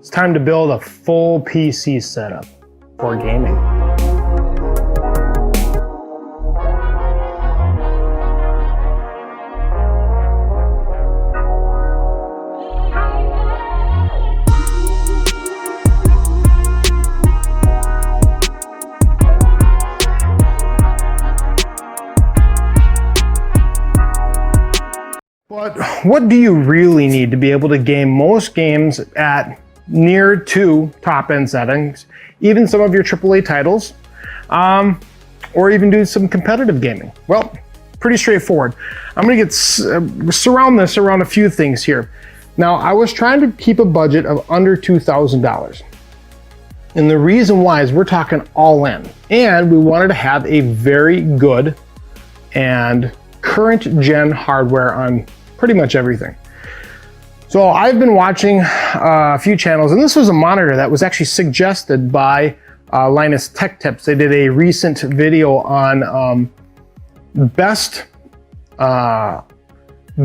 It's time to build a full PC setup for gaming. But what do you really need to be able to game most games at near to top-end settings, even some of your AAA titles, or even do some competitive gaming? Well, pretty straightforward. I'm gonna surround this around a few things here. Now, I was trying to keep a budget of under $2,000. And the reason why is we're talking all in, and we wanted to have a very good and current gen hardware on pretty much everything. So I've been watching a few channels, and this was a monitor that was actually suggested by Linus Tech Tips. They did a recent video on best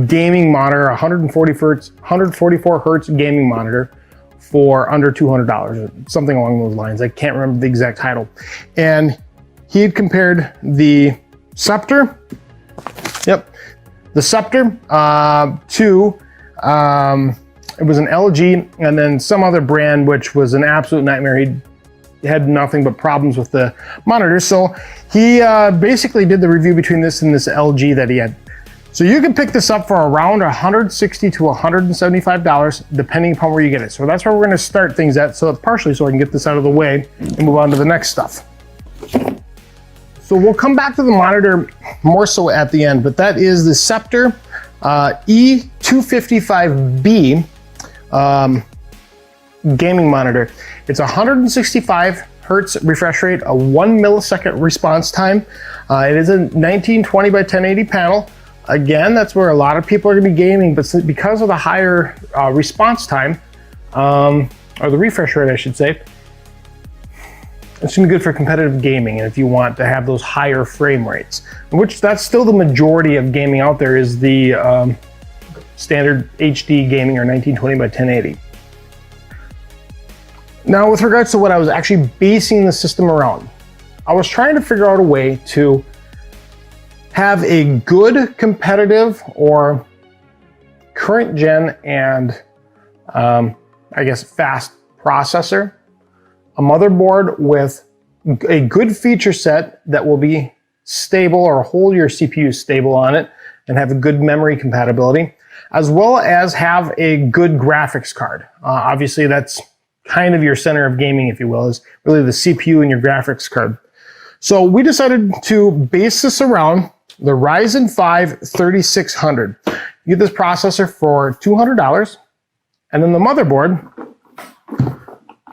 gaming monitor, 144 hertz gaming monitor for under $200, something along those lines. I can't remember the exact title. And he had compared the Scepter, the Scepter to it was an LG and then some other brand, which was an absolute nightmare. He had nothing but problems with the monitor. So he basically did the review between this and this LG that he had. So you can pick this up for around $160 to $175, depending upon where you get it. So that's where we're gonna start things at, so partially so I can get this out of the way and move on to the next stuff. So we'll come back to the monitor more so at the end, but that is the Scepter E255B gaming monitor. It's 165 hertz refresh rate, a 1 millisecond response time. It is a 1920 by 1080 panel. Again, that's where a lot of people are gonna be gaming, but because of the higher response time, or the refresh rate, I should say, it's gonna be good for competitive gaming, and if you want to have those higher frame rates, which that's still the majority of gaming out there, is the standard HD gaming or 1920 by 1080. Now, with regards to what I was actually basing the system around, I was trying to figure out a way to have a good competitive or current gen and I guess fast processor, a motherboard with a good feature set that will be stable or hold your CPU stable on it and have a good memory compatibility, as well as have a good graphics card. Obviously, that's kind of your center of gaming, if you will, is really the CPU and your graphics card. So we decided to base this around the Ryzen 5 3600. You get this processor for $200, and then the motherboard,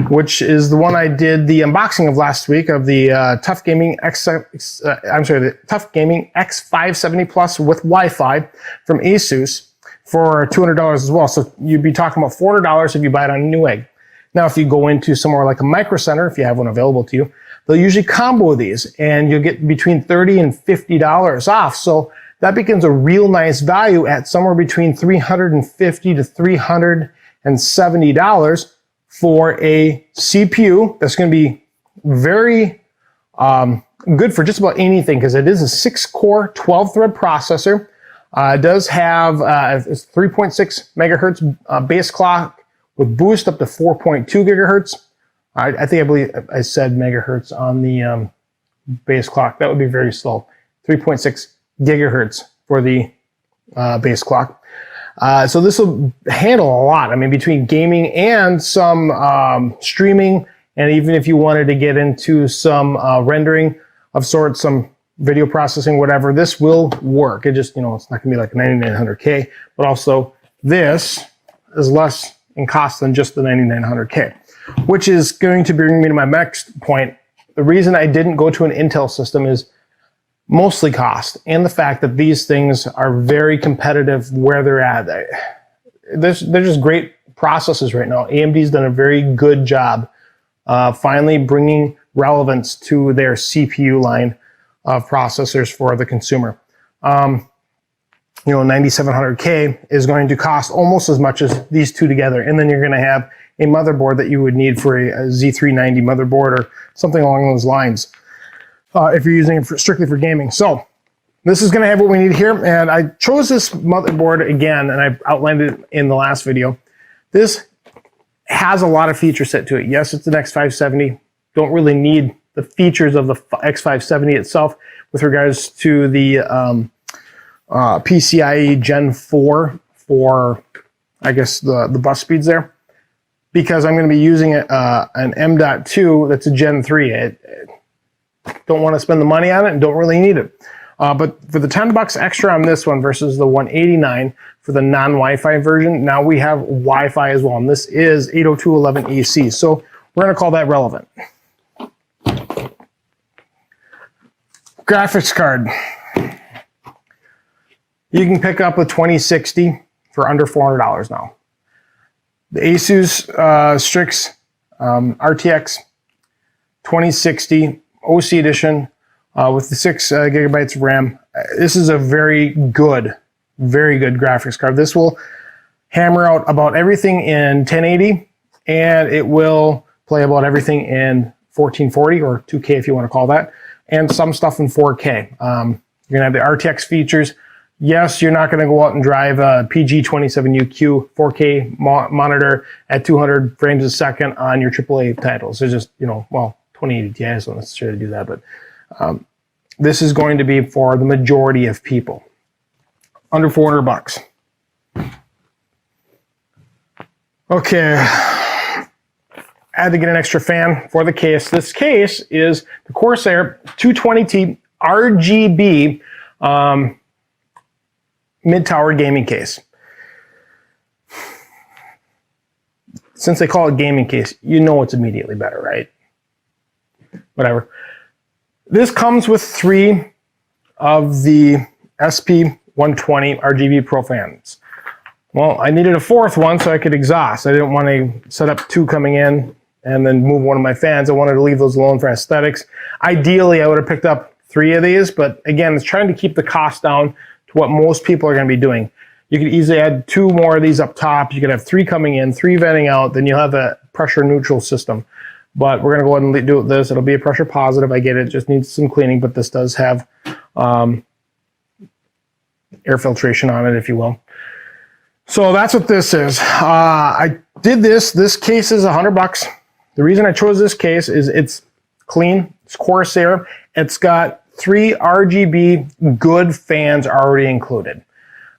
which is the one I did the unboxing of last week of the Tough Gaming the Tough Gaming X570 Plus with Wi-Fi from Asus for $200 as well. So you'd be talking about $400 if you buy it on a Newegg. Now, if you go into somewhere like a Micro Center, if you have one available to you, they'll usually combo these, and you'll get between $30 and $50 off. So that becomes a real nice value at somewhere between $350 to $370 for a CPU that's going to be very good for just about anything, because it is a 6-core, 12-thread processor. It does have it's 3.6 megahertz base clock with boost up to 4.2 gigahertz. I believe I said megahertz on the base clock. That would be very slow. 3.6 gigahertz for the base clock. So this will handle a lot. I mean, between gaming and some streaming, and even if you wanted to get into some rendering of sorts, some video processing, whatever, this will work. It just, it's not gonna be like a 9900K, but also this is less in cost than just the 9900K, which is going to bring me to my next point. The reason I didn't go to an Intel system is mostly cost, and the fact that these things are very competitive where they're at. They're just great processors right now. AMD's done a very good job finally bringing relevance to their CPU line of processors for the consumer. 9700K is going to cost almost as much as these two together, and then you're going to have a motherboard that you would need for a Z390 motherboard or something along those lines, if you're using it strictly for gaming. So this is going to have what we need here, and I chose this motherboard again, and I outlined it in the last video. This has a lot of features set to it. Yes, it's an X570. Don't really need the features of the X570 itself with regards to the PCIe Gen 4 for, I guess, the bus speeds there, because I'm going to be using an M.2 that's a Gen 3. I don't want to spend the money on it and don't really need it. But for the $10 extra on this one versus the $189 for the non-Wi-Fi version, now we have Wi-Fi as well, and this is 802.11ac, so we're going to call that relevant. Graphics card. You can pick up a 2060 for under $400 now. The Asus Strix RTX 2060 OC edition with the 6 gigabytes of RAM. This is a very good graphics card. This will hammer out about everything in 1080, and it will play about everything in 1440 or 2K if you want to call that, and some stuff in 4K. You're going to have the RTX features. Yes, you're not going to go out and drive a PG27UQ 4K monitor at 200 frames a second on your AAA titles. It's just, well, 2080 Ti doesn't necessarily do that, but this is going to be for the majority of people. Under $400. Okay. I had to get an extra fan for the case. This case is the Corsair 220T RGB mid-tower gaming case. Since they call it gaming case, you know it's immediately better, right? Whatever. This comes with 3 of the SP120 RGB Pro fans. Well, I needed a 4th one so I could exhaust. I didn't want to set up 2 coming in and then move one of my fans. I wanted to leave those alone for aesthetics. Ideally, I would have picked up 3 of these, but again, it's trying to keep the cost down to what most people are going to be doing. You could easily add 2 more of these up top. You could have 3 coming in, 3 venting out, then you'll have a pressure neutral system. But we're going to go ahead and do this. It'll be a pressure positive. I get it. It just needs some cleaning, but this does have air filtration on it, if you will. So that's what this is. I did this. This case is $100. The reason I chose this case is it's clean. It's Corsair. It's got 3 RGB good fans already included,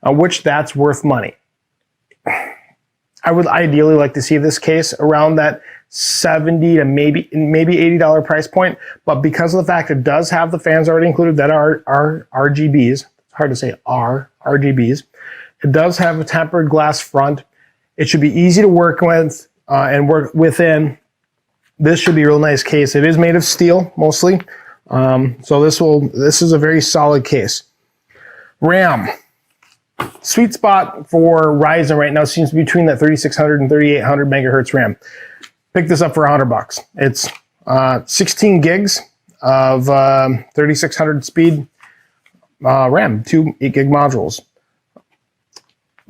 which that's worth money. I would ideally like to see this case around that $70 to maybe $80 price point, but because of the fact it does have the fans already included that are RGBs, it's hard to say RGBs, it does have a tempered glass front. It should be easy to work with and work within. This should be a real nice case. It is made of steel mostly, so this is a very solid case. RAM. Sweet spot for Ryzen right now seems to be between that 3600 and 3800 megahertz RAM. Pick this up for $100. It's 16 gigs of 3600 speed RAM, 2 8 gig modules.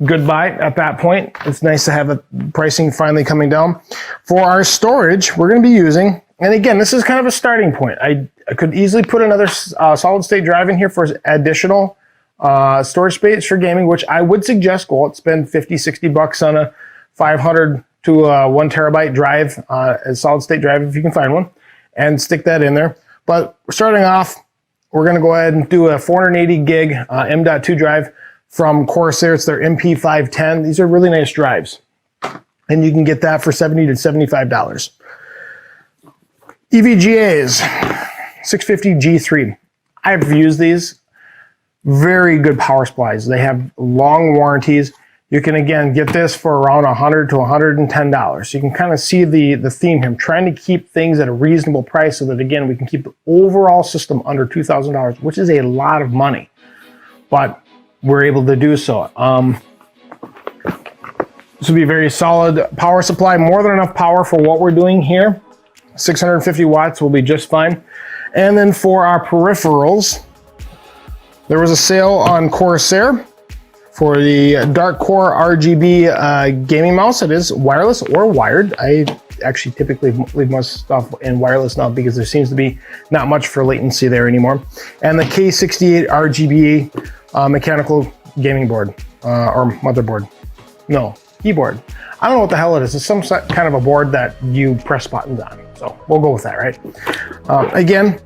Good buy at that point. It's nice to have the pricing finally coming down. For our storage, we're going to be using, and again, this is kind of a starting point. I could easily put another solid state drive in here for additional storage space for gaming, which I would suggest go out, spend $50-$60 on a 500 to 1 terabyte drive, a solid state drive if you can find one, and stick that in there. But starting off, we're going to go ahead and do a 480 gig M.2 drive from Corsair. It's their MP510. These are really nice drives, and you can get that for $70 to $75. EVGAs, 650 G3. I've used these. Very good power supplies. They have long warranties. You can, again, get this for around $100 to $110. So you can kind of see the theme here. I'm trying to keep things at a reasonable price so that, again, we can keep the overall system under $2,000, which is a lot of money. But we're able to do so. This will be a very solid power supply. More than enough power for what we're doing here. 650 watts will be just fine. And then for our peripherals, there was a sale on Corsair For the dark core RGB gaming mouse, it is wireless or wired. I actually typically leave most stuff in wireless now because there seems to be not much for latency there anymore. And the K68 RGB mechanical gaming board or motherboard. No, keyboard. I don't know what the hell it is. It's some kind of a board that you press buttons on. So we'll go with that, right? Again,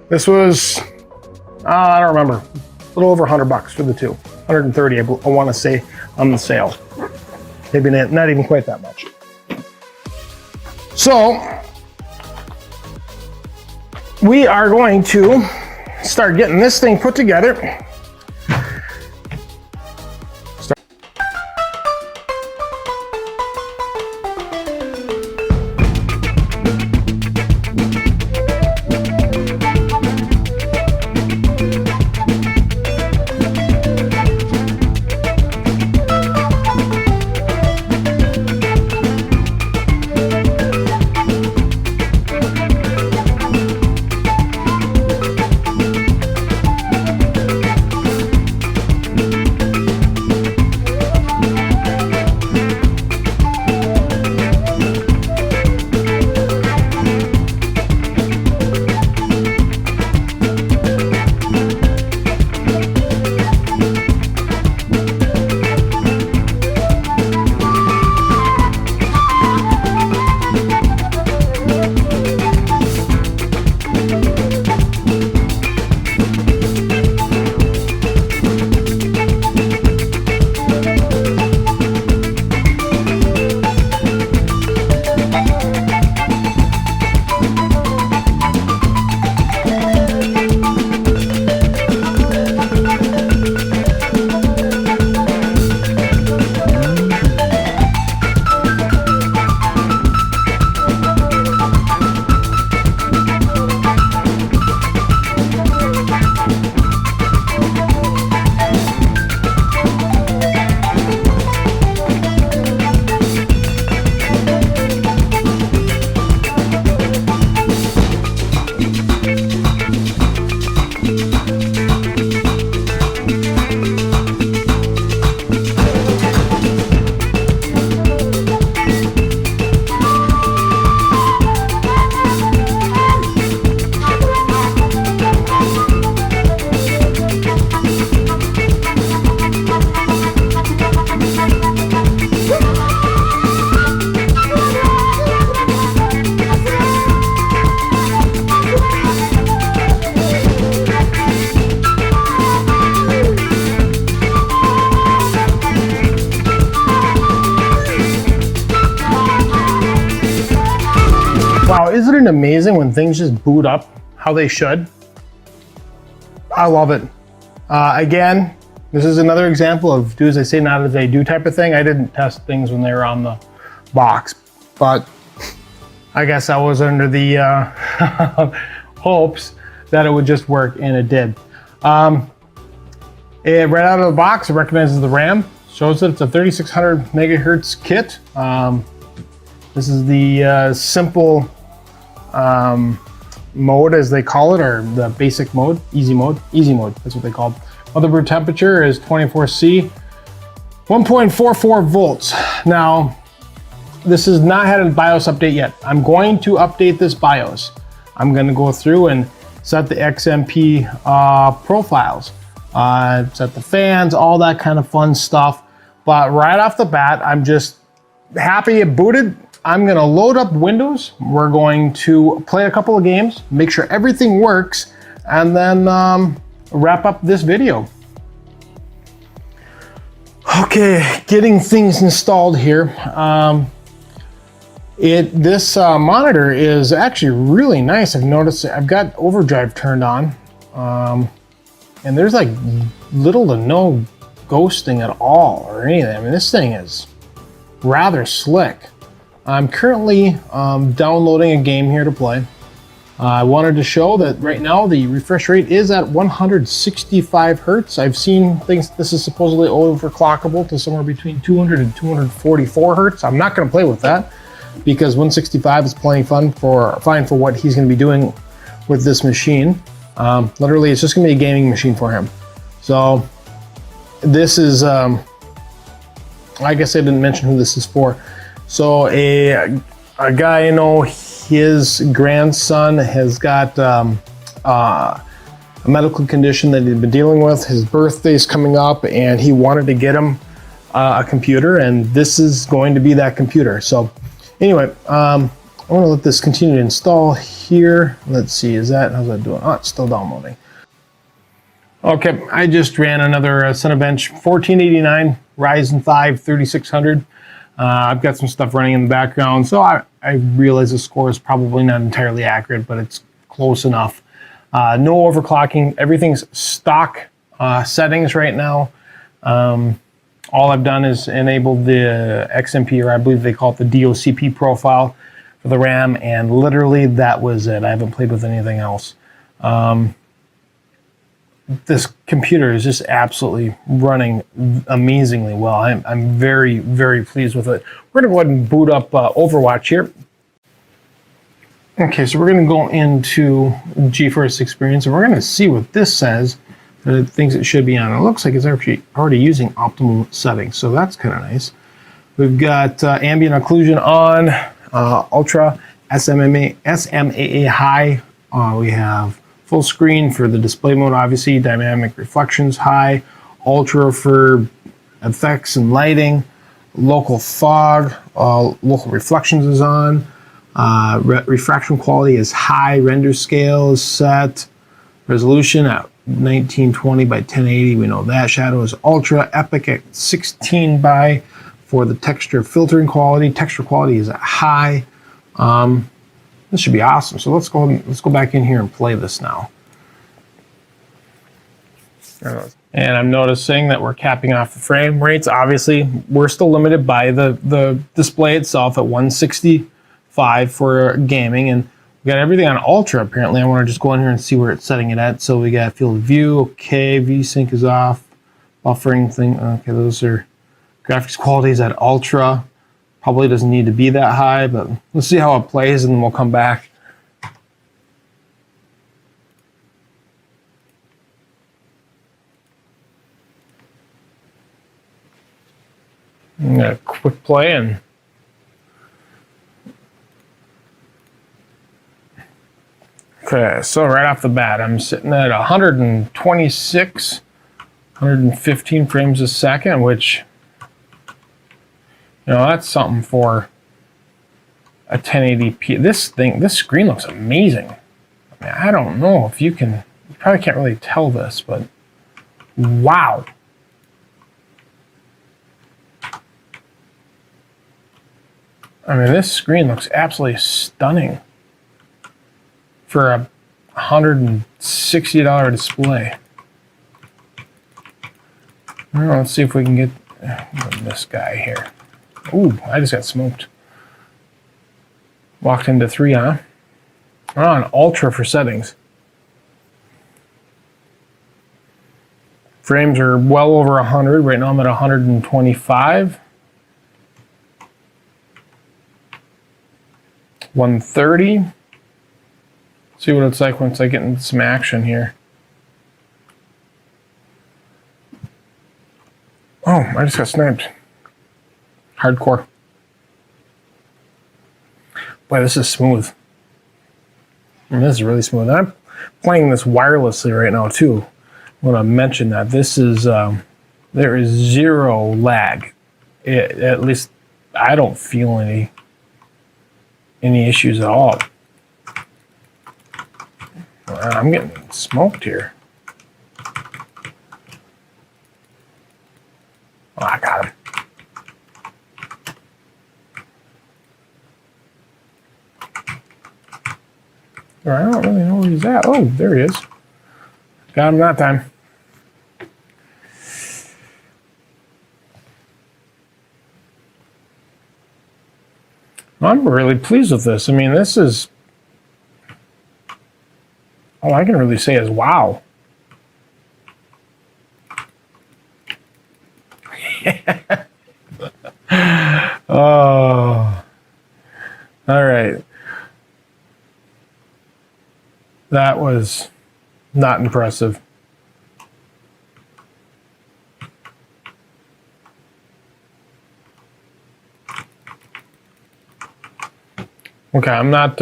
this was, I don't remember, a little over $100 for the two. 130, I want to say, on the sale. Maybe not even quite that much. So we are going to start getting this thing put together. Wow, isn't it amazing when things just boot up how they should? I love it. Again, this is another example of do as I say, not as I do type of thing. I didn't test things when they were on the box, but I guess I was under the hopes that it would just work, and it did. Right out of the box, it recognizes the RAM, shows that it's a 3600 megahertz kit. This is the simple mode, as they call it, or the basic mode, easy mode, that's what they call it. Motherboard temperature is 24C, 1.44 volts. Now, this has not had a BIOS update yet. I'm going to update this BIOS. I'm going to go through and set the XMP profiles, set the fans, all that kind of fun stuff. But right off the bat, I'm just happy it booted. I'm going to load up Windows. We're going to play a couple of games, make sure everything works, and then wrap up this video. Okay, getting things installed here. This monitor is actually really nice. I've noticed I've got overdrive turned on, and there's like little to no ghosting at all or anything. I mean, this thing is rather slick. I'm currently downloading a game here to play. I wanted to show that right now the refresh rate is at 165 hertz. I've seen things, this is supposedly overclockable to somewhere between 200 and 244 hertz. I'm not going to play with that because 165 is plenty fine for what he's going to be doing with this machine. Literally, it's just going to be a gaming machine for him. So this is, I guess I didn't mention who this is for. So a guy, you know, his grandson has got a medical condition that he'd been dealing with. His birthday's coming up and he wanted to get him a computer, and this is going to be that computer. So anyway, I'm gonna let this continue to install here. Let's see, how's that doing? Oh, it's still downloading. Okay, I just ran another Cinebench 1489 Ryzen 5 3600. I've got some stuff running in the background, so I realize the score is probably not entirely accurate, but it's close enough. No overclocking, everything's stock settings right now. All I've done is enabled the XMP, or I believe they call it the DOCP profile for the RAM, and literally that was it. I haven't played with anything else. This computer is just absolutely running amazingly well. I'm very, very pleased with it. We're going to go ahead and boot up Overwatch here. Okay, so we're going to go into GeForce Experience, and we're going to see what this says, the things it should be on. It looks like it's actually already using optimal settings, so that's kind of nice. We've got ambient occlusion on, ultra, SMAA high. We have full screen for the display mode, obviously, dynamic reflections high, ultra for effects and lighting, local fog, local reflections is on, refraction quality is high, render scale is set, resolution at 1920 by 1080, we know that, shadow is ultra, epic at 16 by for the texture filtering quality, texture quality is at high. This should be awesome. So let's go back in here and play this now. And I'm noticing that we're capping off the frame rates. Obviously, we're still limited by the display itself at 165 for gaming, and we got everything on ultra apparently. I want to just go in here and see where it's setting it at. So we got field of view, okay, VSync is off, buffering thing, okay, those are graphics qualities at ultra. Probably doesn't need to be that high, but let's see how it plays and then we'll come back. I'm gonna quick play and okay, so right off the bat, I'm sitting at 126, 115 frames a second, which, you know, that's something for a 1080p. This screen looks amazing. I mean, I don't know if you probably can't really tell this, but wow. I mean, this screen looks absolutely stunning for a $160 display. Well, let's see if we can get this guy here. Ooh, I just got smoked. Walked into 3, huh? We're on ultra for settings. Frames are well over 100. Right now I'm at 125. 130. See what it's like once I get into some action here. Oh, I just got sniped. Hardcore. Boy, this is smooth. I mean, this is really smooth. I'm playing this wirelessly right now too. I want to mention that this is there is zero lag. At least I don't feel any issues at all. I'm getting smoked here. Oh, I got him. I don't really know where he's at. Oh, there he is. Got him that time. I'm really pleased with this. I mean, this is... all I can really say is wow. Oh. All right. That was not impressive. Okay, I'm not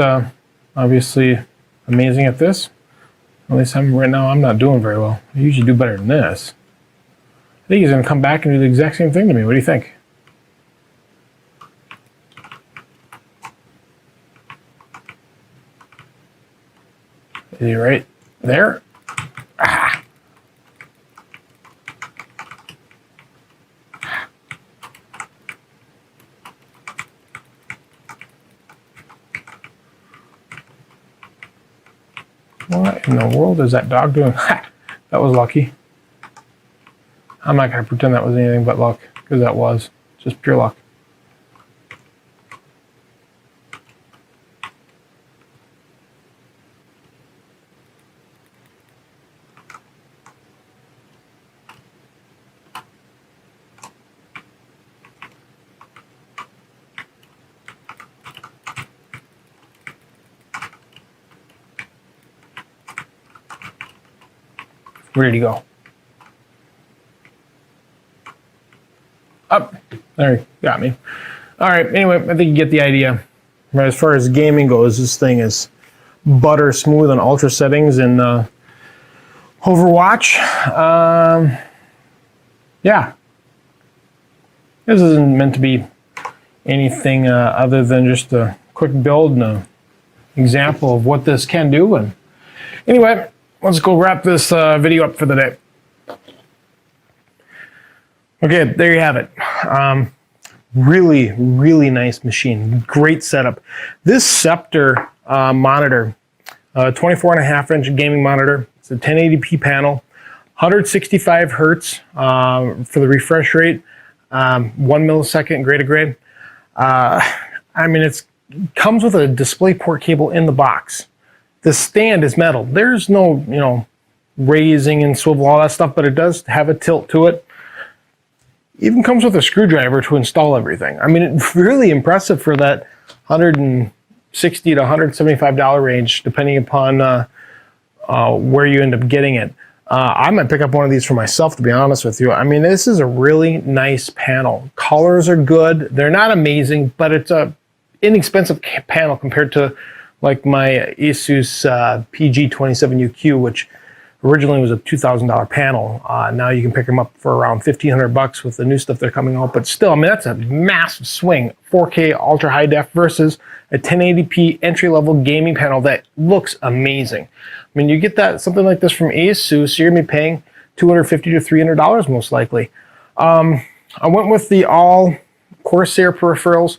obviously amazing at this. At least right now I'm not doing very well. I usually do better than this. I think he's gonna come back and do the exact same thing to me. What do you think? Is he right there? Ah. What in the world is that dog doing? Ha! That was lucky. I'm not going to pretend that was anything but luck, because that was just pure luck. Where did he go? Up. There, he got me. All right, anyway, I think you get the idea. As far as gaming goes, this thing is butter smooth on ultra settings in Overwatch. Yeah. This isn't meant to be anything other than just a quick build and an example of what this can do. And anyway, let's go wrap this video up for the day. Okay, there you have it. Really, really nice machine. Great setup. This Scepter monitor, 24.5-inch gaming monitor. It's a 1080p panel, 165 hertz for the refresh rate, 1 millisecond grade to grade. I mean, it comes with a DisplayPort cable in the box. The stand is metal. There's no, raising and swivel, all that stuff, but it does have a tilt to it. Even comes with a screwdriver to install everything. I mean, it's really impressive for that $160 to $175 range, depending upon where you end up getting it. I might pick up one of these for myself, to be honest with you. I mean, this is a really nice panel. Colors are good. They're not amazing, but it's a inexpensive panel compared to like my Asus PG27UQ, which originally was a $2,000 panel. Now you can pick them up for around $1,500 with the new stuff they're coming out. But still, I mean, that's a massive swing. 4K ultra high def versus a 1080p entry-level gaming panel that looks amazing. I mean, you get that something like this from Asus, you're gonna be paying $250 to $300 most likely. I went with the all Corsair peripherals,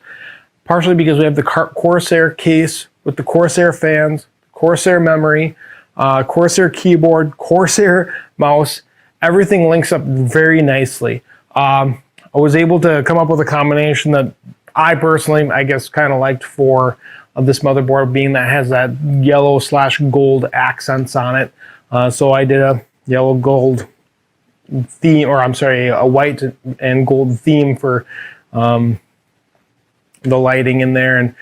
partially because we have the Corsair case with the Corsair fans, Corsair memory, Corsair keyboard, Corsair mouse. Everything links up very nicely. I was able to come up with a combination that I personally, I guess, kind of liked for this motherboard, being that has that yellow/gold accents on it. So I did a yellow gold theme, or I'm sorry, a white and gold theme for the lighting in there, and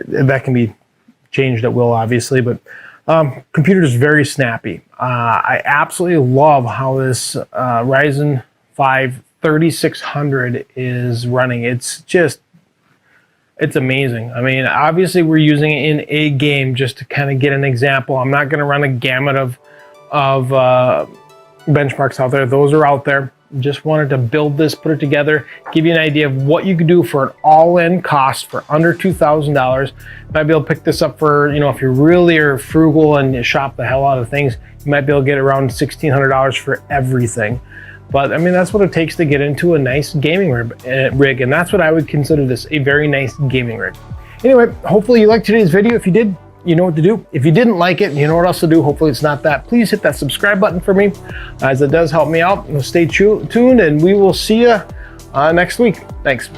that can be changed at will, obviously, but computer is very snappy. I absolutely love how this Ryzen 5 3600 is running. It's amazing. I mean, obviously we're using it in a game just to kind of get an example. I'm not going to run a gamut of benchmarks out there. Those are out there. Just wanted to build this, put it together, give you an idea of what you could do for an all-in cost for under $2,000. Might be able to pick this up for, if you really are frugal and you shop the hell out of things, you might be able to get around $1,600 for everything. But I mean, that's what it takes to get into a nice gaming rig, and that's what I would consider this, a very nice gaming rig. Anyway, hopefully you liked today's video. If you did, you know what to do. If you didn't like it, you know what else to do. Hopefully it's not that. Please hit that subscribe button for me, as it does help me out. Stay tuned, and we will see you next week. Thanks.